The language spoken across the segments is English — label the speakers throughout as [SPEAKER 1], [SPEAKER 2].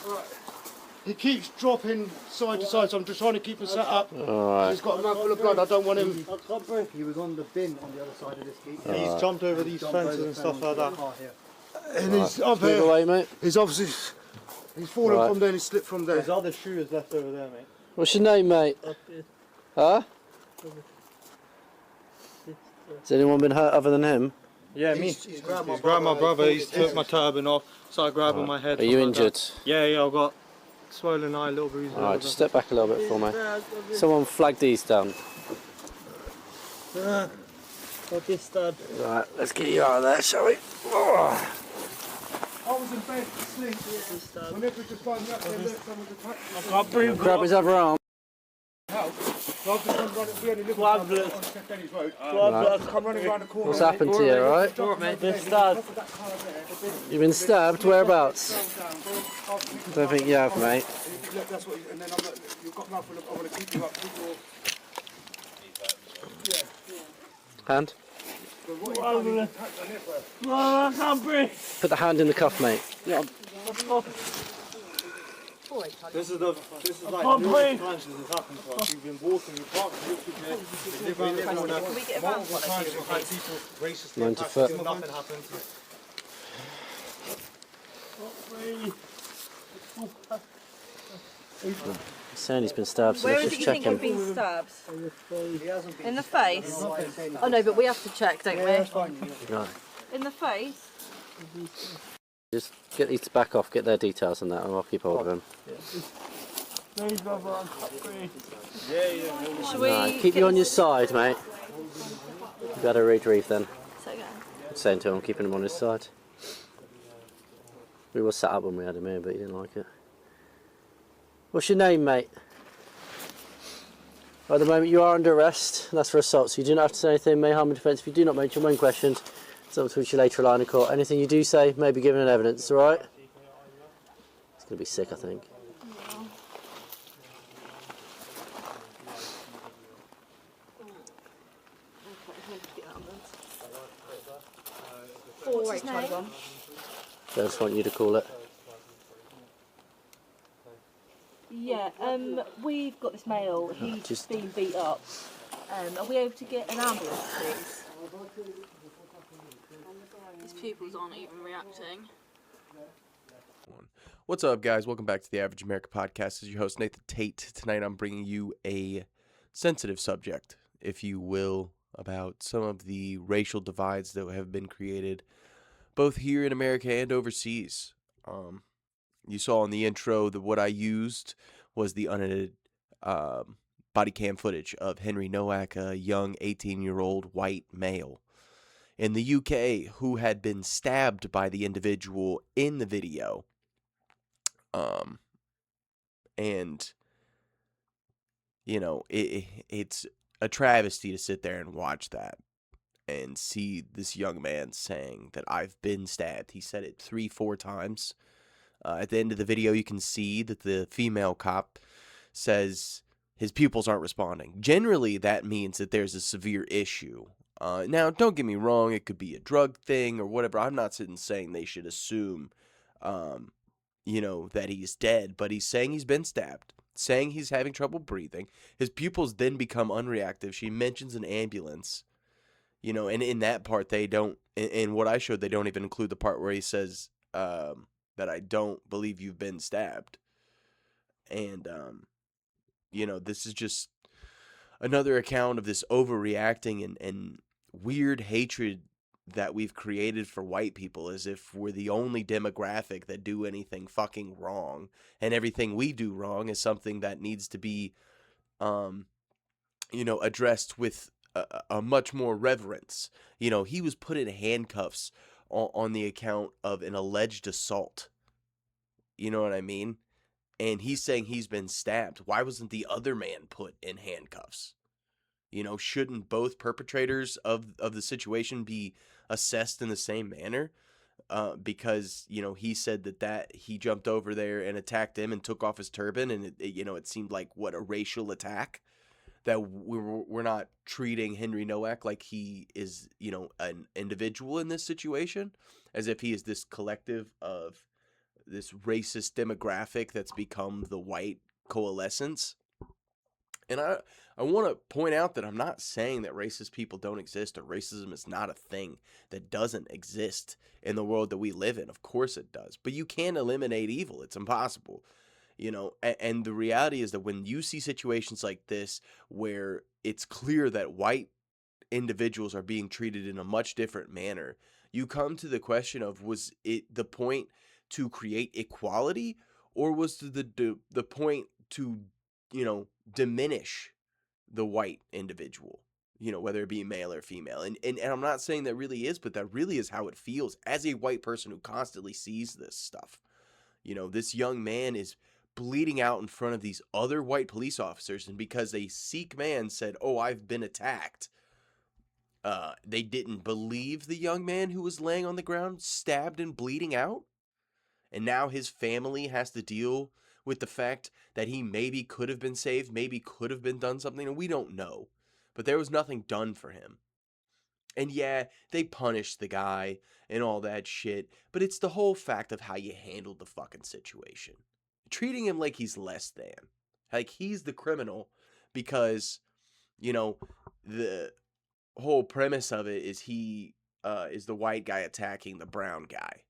[SPEAKER 1] Right. He keeps dropping side to side, so I'm just trying to keep him set up.
[SPEAKER 2] Alright.
[SPEAKER 1] He's got a mouthful of blood, I don't want him...
[SPEAKER 3] He was on the bin on the other side of this gate.
[SPEAKER 1] He's jumped over these fences and stuff like that. And he's up
[SPEAKER 2] Move
[SPEAKER 1] here.
[SPEAKER 2] away, mate.
[SPEAKER 1] He's obviously... He's fallen from there and he's slipped from there.
[SPEAKER 3] There's other shoes left over there, mate.
[SPEAKER 2] What's your name, mate? Huh? Has anyone been hurt other than him?
[SPEAKER 3] Yeah, me.
[SPEAKER 1] He's grabbed my brother, he's took my turban off, started grabbing my head.
[SPEAKER 2] Are you injured?
[SPEAKER 1] Yeah, I've got swollen eye, little bruises.
[SPEAKER 2] Alright, just step back a little bit for me. Someone flag these down.
[SPEAKER 3] Got this stud.
[SPEAKER 2] Right, let's get you out of there, shall we? Oh.
[SPEAKER 1] I was in bed asleep. When they just find me up there, look, someone's attacked me.
[SPEAKER 3] I can't breathe.
[SPEAKER 2] Grab his other arm.
[SPEAKER 1] So I've just come running, we only live on St Denny's Road.
[SPEAKER 3] Right.
[SPEAKER 1] Come running around the corner.
[SPEAKER 2] What's happened to you, alright?
[SPEAKER 3] Mate, this stud.
[SPEAKER 2] You've been stabbed? Whereabouts? I don't think you have, mate.
[SPEAKER 1] Look, that's what, and then I'm like, you've got mouthful of, I want to keep you up, keep your...
[SPEAKER 2] Hand?
[SPEAKER 3] I can't breathe.
[SPEAKER 2] Put the hand in the cuff, mate.
[SPEAKER 3] Yeah.
[SPEAKER 1] This is like
[SPEAKER 3] can't breathe.
[SPEAKER 1] times this has happened to us. We've been walking, we parked literally there. We live around the corner. Multiple times we've had people racist
[SPEAKER 2] 90 foot.
[SPEAKER 1] attacks, nothing happens.
[SPEAKER 2] He's saying he's been stabbed, so
[SPEAKER 4] Where
[SPEAKER 2] let's
[SPEAKER 4] is it
[SPEAKER 2] just
[SPEAKER 4] you
[SPEAKER 2] check
[SPEAKER 4] think
[SPEAKER 2] him.
[SPEAKER 4] you've been stabbed? In the face? Oh no, but we have to check, don't we?
[SPEAKER 2] Right.
[SPEAKER 4] In the face?
[SPEAKER 2] Just get these back off, get their details and that, and I'll keep hold of him.
[SPEAKER 4] Should we...
[SPEAKER 2] Right, keep you on your side, mate. You better retrieve then.
[SPEAKER 4] So, okay.
[SPEAKER 2] Saying to him, keeping him on his side. We were sat up when we had him here, but he didn't like it. What's your name, mate? At the moment you are under arrest, that's for assault, so you do not have to say anything, may harm in defence. If you do not mention when questioned, it's up to which you later rely in court. Anything you do say may be given in evidence, alright? It's going to be sick, I think.
[SPEAKER 4] What's his name?
[SPEAKER 2] I just want you to call it.
[SPEAKER 4] Yeah, we've got this male, he's
[SPEAKER 2] Just-
[SPEAKER 4] been beat up. Are we able to get an ambulance, please? His pupils aren't even reacting.
[SPEAKER 5] What's up, guys? Welcome back to the Average America Podcast. This is your host, Nathan Tate. Tonight I'm bringing you a sensitive subject, if you will, about some of the racial divides that have been created both here in America and overseas. You saw in the intro that what I used was the unedited body cam footage of Henry Nowak, a young 18-year-old white male in the UK who had been stabbed by the individual in the video. And, you know, it's a travesty to sit there and watch that and see this young man saying that I've been stabbed. He said it 3-4 times. At the end of the video, you can see that the female cop says his pupils aren't responding. Generally, that means that there's a severe issue. Now, don't get me wrong, it could be a drug thing or whatever. I'm not sitting saying they should assume, you know, that he's dead, but he's saying he's been stabbed, saying he's having trouble breathing. His pupils then become unreactive. She mentions an ambulance, you know, and in that part, they don't, in what I showed, they don't even include the part where he says, that I don't believe you've been stabbed. And, you know, this is just another account of this overreacting and weird hatred that we've created for white people, as if we're the only demographic that do anything fucking wrong, and everything we do wrong is something that needs to be, you know, addressed with a much more reverence. You know, he was put in handcuffs on the account of an alleged assault. You know what I mean? And he's saying he's been stabbed. Why wasn't the other man put in handcuffs? You know, shouldn't both perpetrators of the situation be assessed in the same manner? Because, you know, he said that he jumped over there and attacked him and took off his turban, and you know, it seemed like a racial attack. That we're not treating Henry Nowak like he is, you know, an individual in this situation, as if he is this collective of this racist demographic that's become the white coalescence. And I want to point out that I'm not saying that racist people don't exist or racism is not a thing that doesn't exist in the world that we live in. Of course it does. But you can't eliminate evil. It's impossible. You know, and the reality is that when you see situations like this where it's clear that white individuals are being treated in a much different manner, you come to the question of, was it the point to create equality, or was the point to, you know, diminish the white individual, you know, whether it be male or female? And I'm not saying that really is, but that really is how it feels as a white person who constantly sees this stuff. You know, this young man is bleeding out in front of these other white police officers, and because a Sikh man said, "Oh, I've been attacked," they didn't believe the young man who was laying on the ground, stabbed and bleeding out. And now his family has to deal with the fact that he maybe could have been saved, maybe could have been done something, and we don't know. But there was nothing done for him. And yeah, they punished the guy and all that shit, but it's the whole fact of how you handled the fucking situation. Treating him like he's less than. Like he's the criminal because, you know, the whole premise of it is he is the white guy attacking the brown guy.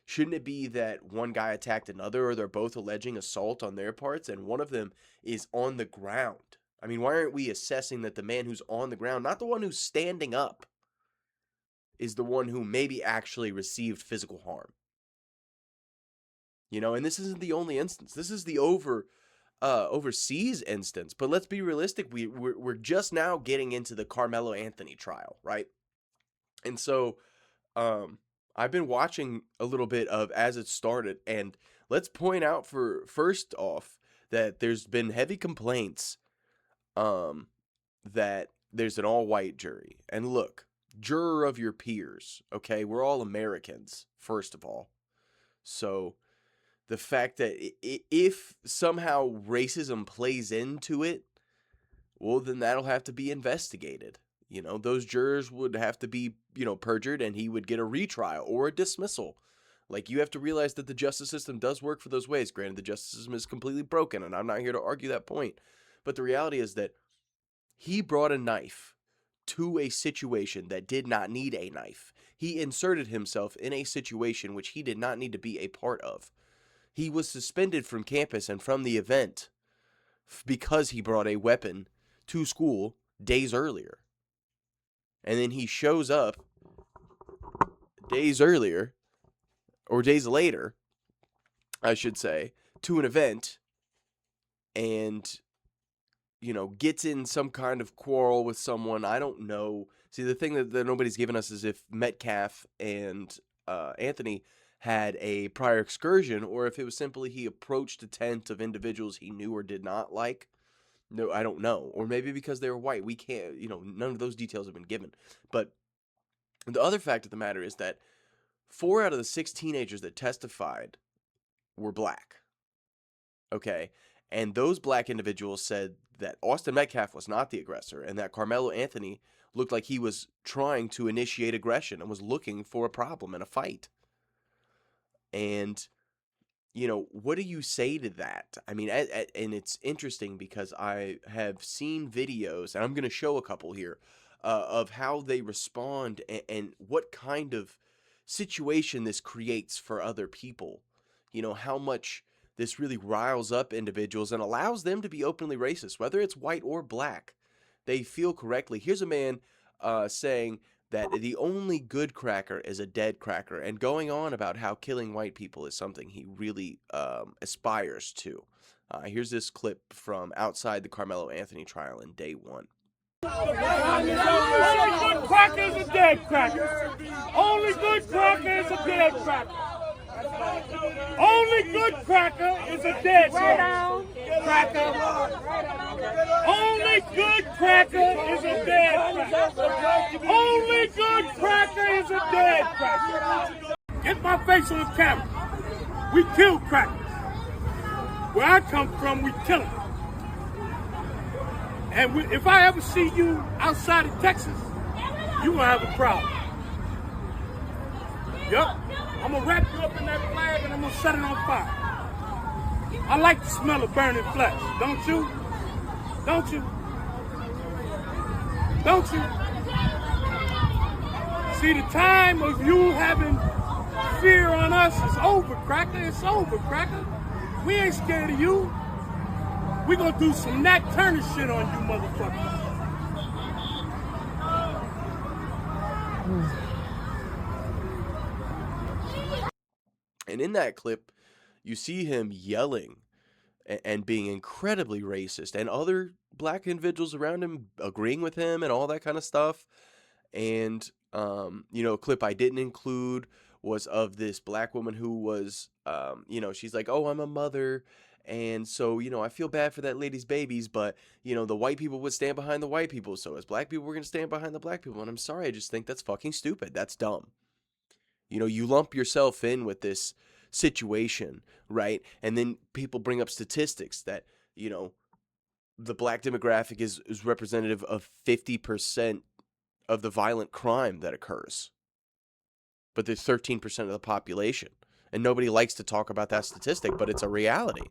[SPEAKER 5] Shouldn't it be that one guy attacked another, or they're both alleging assault on their parts and one of them is on the ground? I mean, why aren't we assessing that the man who's on the ground, not the one who's standing up, is the one who maybe actually received physical harm? You know, and this isn't the only instance. This is the overseas instance. But let's be realistic. We're just now getting into the Carmelo Anthony trial, right? And so I've been watching a little bit of as it started, and let's point out first off that there's been heavy complaints that there's an all-white jury. And look, juror of your peers, okay? We're all Americans, first of all. So the fact that if somehow racism plays into it, well, then that'll have to be investigated. You know, those jurors would have to be, you know, perjured, and he would get a retrial or a dismissal. Like, you have to realize that the justice system does work for those ways. Granted, the justice system is completely broken, and I'm not here to argue that point. But the reality is that he brought a knife to a situation that did not need a knife. He inserted himself in a situation which he did not need to be a part of. He was suspended from campus and from the event because he brought a weapon to school days earlier. And then he shows up days earlier, or days later, I should say, to an event and, you know, gets in some kind of quarrel with someone. I don't know. See, the thing that nobody's given us is if Metcalf and Anthony had a prior excursion, or if it was simply he approached a tent of individuals he knew or did not like. No, I don't know. Or maybe because they were white. We can't, you know, none of those details have been given. But the other fact of the matter is that 4 out of the 6 teenagers that testified were black. Okay? And those black individuals said that Austin Metcalf was not the aggressor, and that Carmelo Anthony looked like he was trying to initiate aggression and was looking for a problem and a fight. And, you know, what do you say to that? I mean, and it's interesting because I have seen videos, and I'm going to show a couple here, of how they respond and what kind of situation this creates for other people. You know, how much this really riles up individuals and allows them to be openly racist, whether it's white or black. They feel correctly. Here's a man saying that the only good cracker is a dead cracker, and going on about how killing white people is something he really aspires to. Here's this clip from outside the Carmelo Anthony trial in day 1.
[SPEAKER 3] Only good cracker is a dead cracker. Only good cracker is a dead cracker. Only good cracker is a dead cracker. Only good cracker is a dead cracker. Only good cracker is a dead cracker. Get my face on camera. We kill crackers. Where I come from, we kill them. And if I ever see you outside of Texas, you will have a problem. Yup. I'm going to wrap you up in that flag and I'm gonna set it on fire. I like the smell of burning flesh, don't you? Don't you? Don't you? See, the time of you having fear on us is over, Cracker. It's over, Cracker. We ain't scared of you. We gonna do some Nat Turner shit on you, motherfuckers.
[SPEAKER 5] And in that clip, you see him yelling and being incredibly racist, and other black individuals around him agreeing with him and all that kind of stuff. And a clip I didn't include was of this black woman who was, she's like, oh, I'm a mother, and so, I feel bad for that lady's babies, but, the white people would stand behind the white people, so as black people, we're going to stand behind the black people. And I'm sorry, I just think that's fucking stupid. That's dumb. You lump yourself in with this situation, right? And then people bring up statistics that, the black demographic is representative of 50% of the violent crime that occurs. But there's 13% of the population. And nobody likes to talk about that statistic, but it's a reality.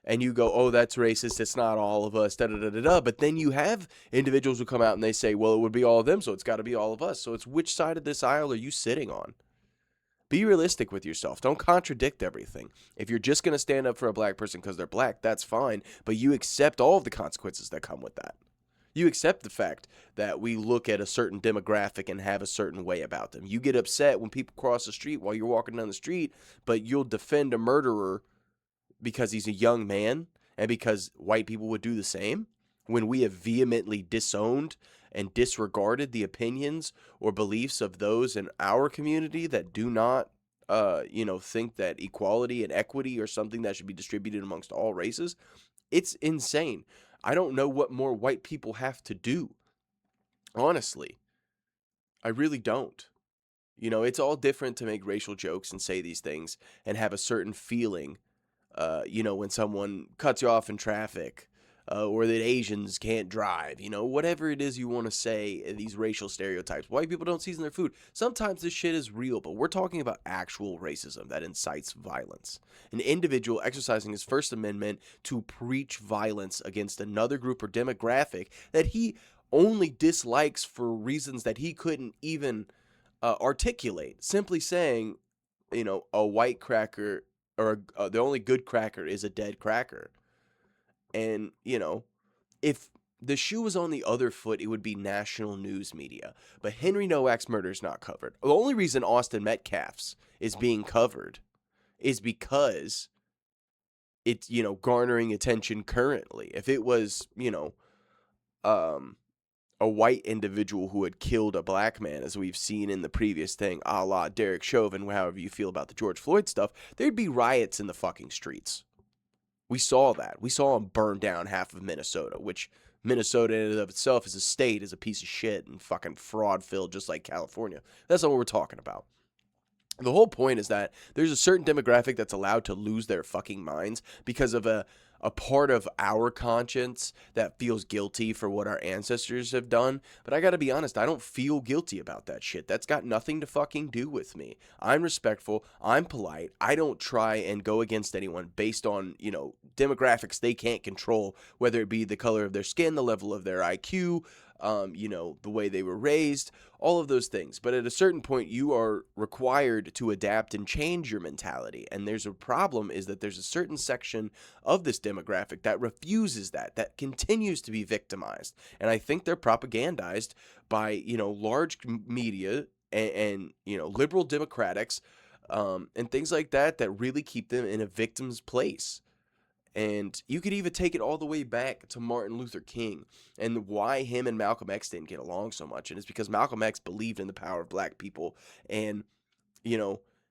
[SPEAKER 5] And you go, oh, that's racist, it's not all of us, da-da-da-da-da. But then you have individuals who come out and they say, well, it would be all of them, so it's got to be all of us. So it's which side of this aisle are you sitting on? Be realistic with yourself. Don't contradict everything. If you're just going to stand up for a black person because they're black, that's fine. But you accept all of the consequences that come with that. You accept the fact that we look at a certain demographic and have a certain way about them. You get upset when people cross the street while you're walking down the street, but you'll defend a murderer because he's a young man and because white people would do the same, when we have vehemently disowned and disregarded the opinions or beliefs of those in our community that do not, think that equality and equity are something that should be distributed amongst all races. It's insane. I don't know what more white people have to do. Honestly, I really don't. It's all different to make racial jokes and say these things and have a certain feeling, when someone cuts you off in traffic, or that Asians can't drive, whatever it is you want to say, these racial stereotypes. White people don't season their food. Sometimes this shit is real, but we're talking about actual racism that incites violence. An individual exercising his First Amendment to preach violence against another group or demographic that he only dislikes for reasons that he couldn't even articulate. Simply saying, a white cracker or the only good cracker is a dead cracker. And, if the shoe was on the other foot, it would be national news media. But Henry Nowak's murder is not covered. The only reason Austin Metcalf's is being covered is because it's, garnering attention currently. If it was, a white individual who had killed a black man, as we've seen in the previous thing, a la Derek Chauvin, however you feel about the George Floyd stuff, there'd be riots in the fucking streets. We saw that. We saw him burn down half of Minnesota, which Minnesota in and of itself as a state is a piece of shit and fucking fraud-filled just like California. That's not what we're talking about. The whole point is that there's a certain demographic that's allowed to lose their fucking minds because of a part of our conscience that feels guilty for what our ancestors have done. But I gotta be honest, I don't feel guilty about that shit. That's got nothing to fucking do with me. I'm respectful. I'm polite. I don't try and go against anyone based on, demographics they can't control, whether it be the color of their skin, the level of their IQ, the way they were raised, all of those things. But at a certain point, you are required to adapt and change your mentality. And there's a problem is that there's a certain section of this demographic that refuses that continues to be victimized. And I think they're propagandized by, large media and liberal democrats, and things like that really keep them in a victim's place. And you could even take it all the way back to Martin Luther King and why him and Malcolm X didn't get along so much. And it's because Malcolm X believed in the power of black people. And,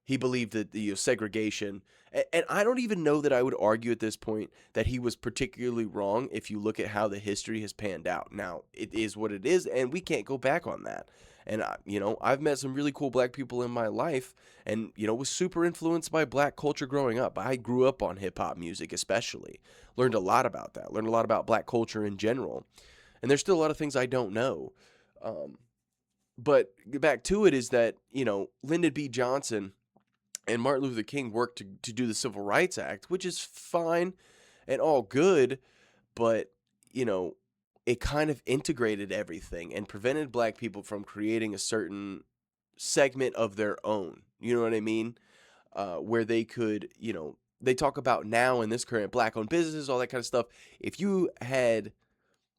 [SPEAKER 5] he believed that the segregation. And I don't even know that I would argue at this point that he was particularly wrong if you look at how the history has panned out. Now, it is what it is, and we can't go back on that. And, I've met some really cool black people in my life and, was super influenced by black culture growing up. I grew up on hip-hop music especially. Learned a lot about that. Learned a lot about black culture in general. And there's still a lot of things I don't know. But back to it is that, Lyndon B. Johnson And Martin Luther King worked to do the Civil Rights Act, which is fine and all good, but, you know, it kind of integrated everything and prevented black people from creating a certain segment of their own. You know what I mean? Where they could, you know, they talk about now in this current black-owned businesses, all that kind of stuff. If you had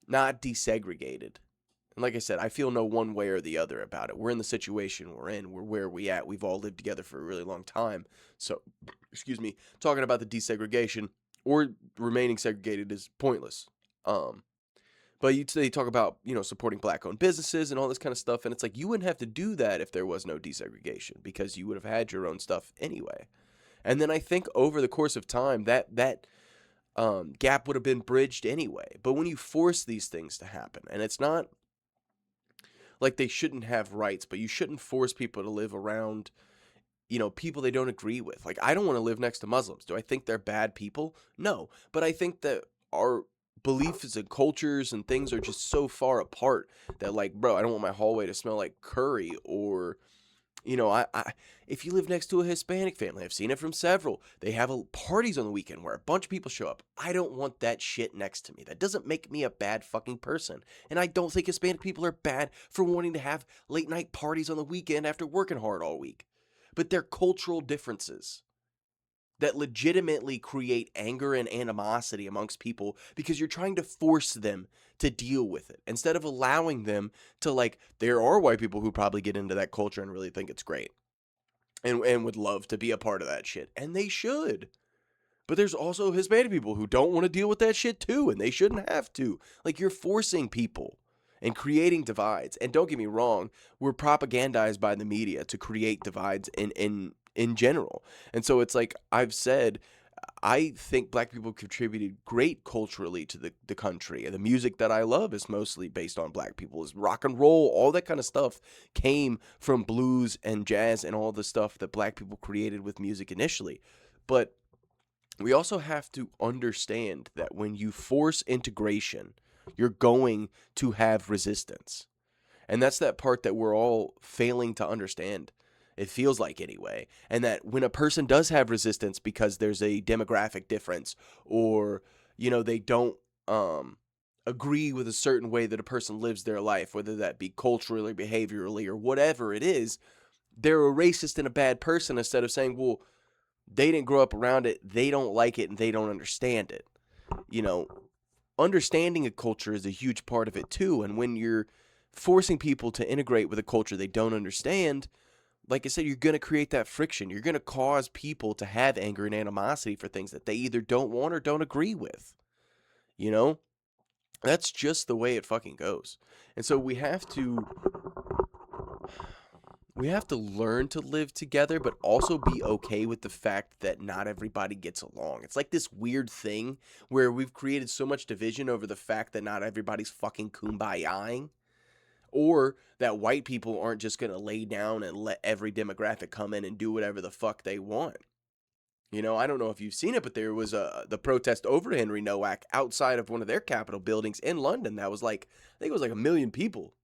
[SPEAKER 5] not desegregated, and like I said, I feel no one way or the other about it. We're in the situation we're in. We're where we at. We've all lived together for a really long time. So, excuse me, talking about the desegregation or remaining segregated is pointless. But they talk about, you know, supporting black-owned businesses and all this kind of stuff, and it's like you wouldn't have to do that if there was no desegregation because you would have had your own stuff anyway. And then I think over the course of time, that gap would have been bridged anyway. But when you force these things to happen, and it's not like they shouldn't have rights, but you shouldn't force people to live around, you know, people they don't agree with. Like, I don't want to live next to Muslims. Do I think they're bad people? No. But I think that our beliefs and cultures and things are just so far apart that, like, bro, I don't want my hallway to smell like curry. Or, you know, if you live next to a Hispanic family, I've seen it from several. They have parties on the weekend where a bunch of people show up. I don't want that shit next to me. That doesn't make me a bad fucking person. And I don't think Hispanic people are bad for wanting to have late night parties on the weekend after working hard all week. But they're cultural differences that legitimately create anger and animosity amongst people because you're trying to force them to deal with it instead of allowing them to, like, there are white people who probably get into that culture and really think it's great and would love to be a part of that shit, and they should. But there's also Hispanic people who don't want to deal with that shit too, and they shouldn't have to. Like, you're forcing people and creating divides. And don't get me wrong, we're propagandized by the media to create divides in general. And so it's like I've said, I think black people contributed great culturally to the country. And the music that I love is mostly based on black people. Is rock and roll, all that kind of stuff came from blues and jazz and all the stuff that black people created with music initially. But we also have to understand that when you force integration, you're going to have resistance. And that's that part that we're all failing to understand. It feels like anyway. And that when a person does have resistance because there's a demographic difference, or, you know, they don't agree with a certain way that a person lives their life, whether that be culturally, behaviorally, or whatever it is, they're a racist and a bad person instead of saying, well, they didn't grow up around it, they don't like it, and they don't understand it. You know, understanding a culture is a huge part of it too. And when you're forcing people to integrate with a culture they don't understand, like I said, you're going to create that friction. You're going to cause people to have anger and animosity for things that they either don't want or don't agree with. You know, that's just the way it fucking goes. And so we have to learn to live together, but also be okay with the fact that not everybody gets along. It's like this weird thing where we've created so much division over the fact that not everybody's fucking kumbayaing, or that white people aren't just going to lay down and let every demographic come in and do whatever the fuck they want. You know, I don't know if you've seen it, but there was the protest over Henry Nowak outside of one of their Capitol buildings in London. That was like, I think it was like 1 million people.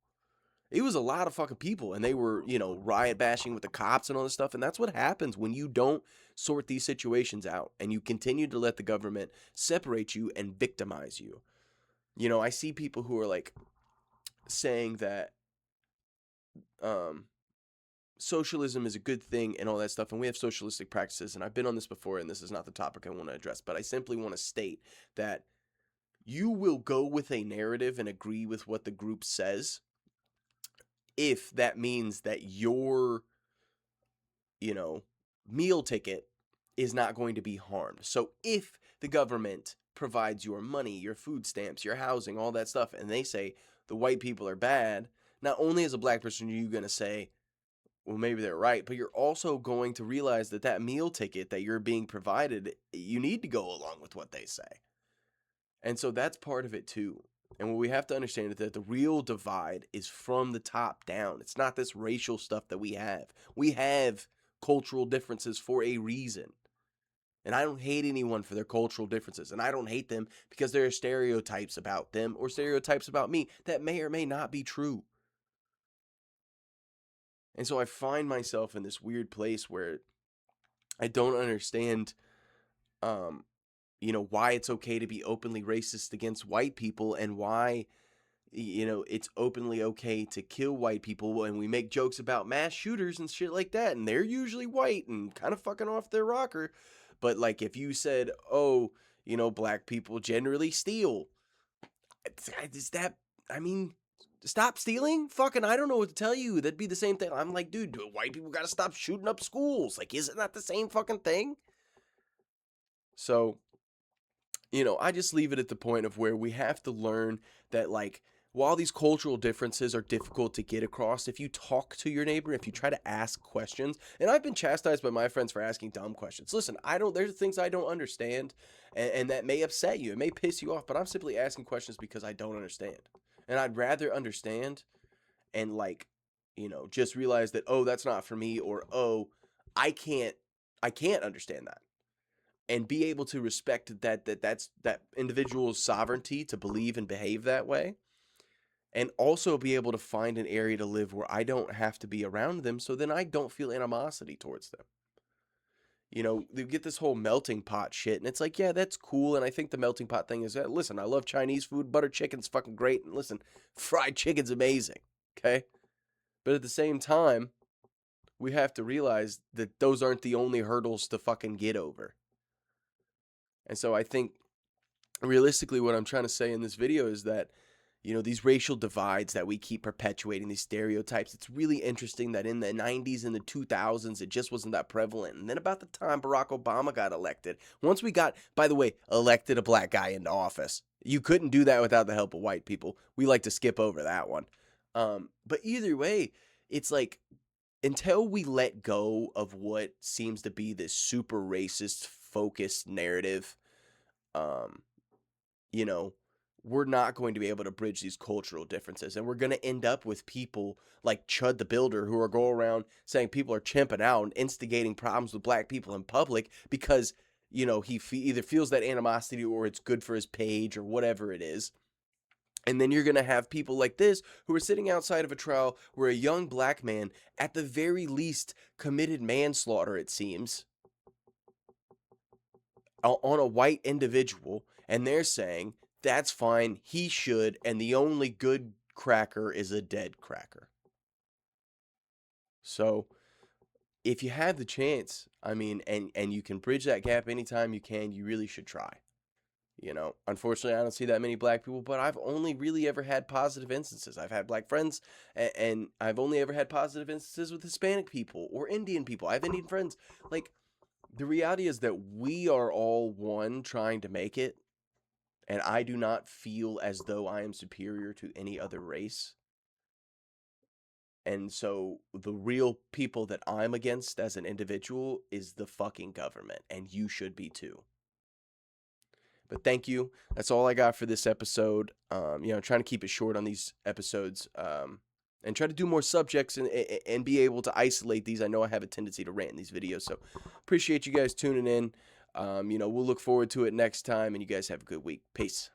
[SPEAKER 5] It was a lot of fucking people, and they were, you know, riot bashing with the cops and all this stuff. And that's what happens when you don't sort these situations out and you continue to let the government separate you and victimize you. You know, I see people who are like saying that socialism is a good thing and all that stuff, and we have socialistic practices. And I've been on this before, and this is not the topic I want to address, but I simply want to state that you will go with a narrative and agree with what the group says if that means that your, you know, meal ticket is not going to be harmed. So if the government provides your money, your food stamps, your housing, all that stuff, and they say the white people are bad, not only as a black person are you going to say, well, maybe they're right, but you're also going to realize that that meal ticket that you're being provided, you need to go along with what they say. And so that's part of it too. And what we have to understand is that the real divide is from the top down. It's not this racial stuff that we have. We have cultural differences for a reason. And I don't hate anyone for their cultural differences. And I don't hate them because there are stereotypes about them or stereotypes about me that may or may not be true. And so I find myself in this weird place where I don't understand, you know, why it's okay to be openly racist against white people, and why, you know, it's openly okay to kill white people, and we make jokes about mass shooters and shit like that, and they're usually white and kind of fucking off their rocker. But like, if you said, oh, you know, black people generally steal, is that, I mean, stop stealing? Fucking, I don't know what to tell you. That'd be the same thing. I'm like, dude, white people gotta stop shooting up schools. Like, isn't that the same fucking thing? So, you know, I just leave it at the point of where we have to learn that, like, while these cultural differences are difficult to get across, if you talk to your neighbor, if you try to ask questions, and I've been chastised by my friends for asking dumb questions. Listen, there's things I don't understand, and that may upset you. It may piss you off, but I'm simply asking questions because I don't understand. And I'd rather understand and, like, you know, just realize that, oh, that's not for me, or, oh, I can't understand that. And be able to respect that's that individual's sovereignty to believe and behave that way. And also be able to find an area to live where I don't have to be around them, so then I don't feel animosity towards them. You know, they get this whole melting pot shit, and it's like, yeah, that's cool, and I think the melting pot thing is, listen, I love Chinese food, butter chicken's fucking great, and listen, fried chicken's amazing, okay? But at the same time, we have to realize that those aren't the only hurdles to fucking get over. And so I think, realistically, what I'm trying to say in this video is that, you know, these racial divides that we keep perpetuating, these stereotypes, it's really interesting that in the 90s and the 2000s, it just wasn't that prevalent. And then about the time Barack Obama got elected, once we got, by the way, elected a black guy into office, you couldn't do that without the help of white people. We like to skip over that one. But either way, it's like, until we let go of what seems to be this super racist focused narrative, you know, we're not going to be able to bridge these cultural differences. And we're going to end up with people like Chud the Builder, who are going around saying people are chimping out and instigating problems with black people in public because, you know, he either feels that animosity or it's good for his page or whatever it is. And then you're going to have people like this who are sitting outside of a trial where a young black man, at the very least, committed manslaughter, it seems, on a white individual, and they're saying that's fine, he should, and the only good cracker is a dead cracker. So if you have the chance, I mean, and you can bridge that gap anytime you can, you really should try. You know, unfortunately, I don't see that many black people, but I've only really ever had positive instances. I've had black friends, and I've only ever had positive instances with Hispanic people or Indian people. I have Indian friends. Like, the reality is that we are all one trying to make it, and I do not feel as though I am superior to any other race. And so the real people that I'm against as an individual is the fucking government, and you should be too. But thank you. That's all I got for this episode. You know, trying to keep it short on these episodes, and try to do more subjects and be able to isolate these. I know I have a tendency to rant in these videos, so appreciate you guys tuning in. You know, we'll look forward to it next time, and you guys have a good week. Peace.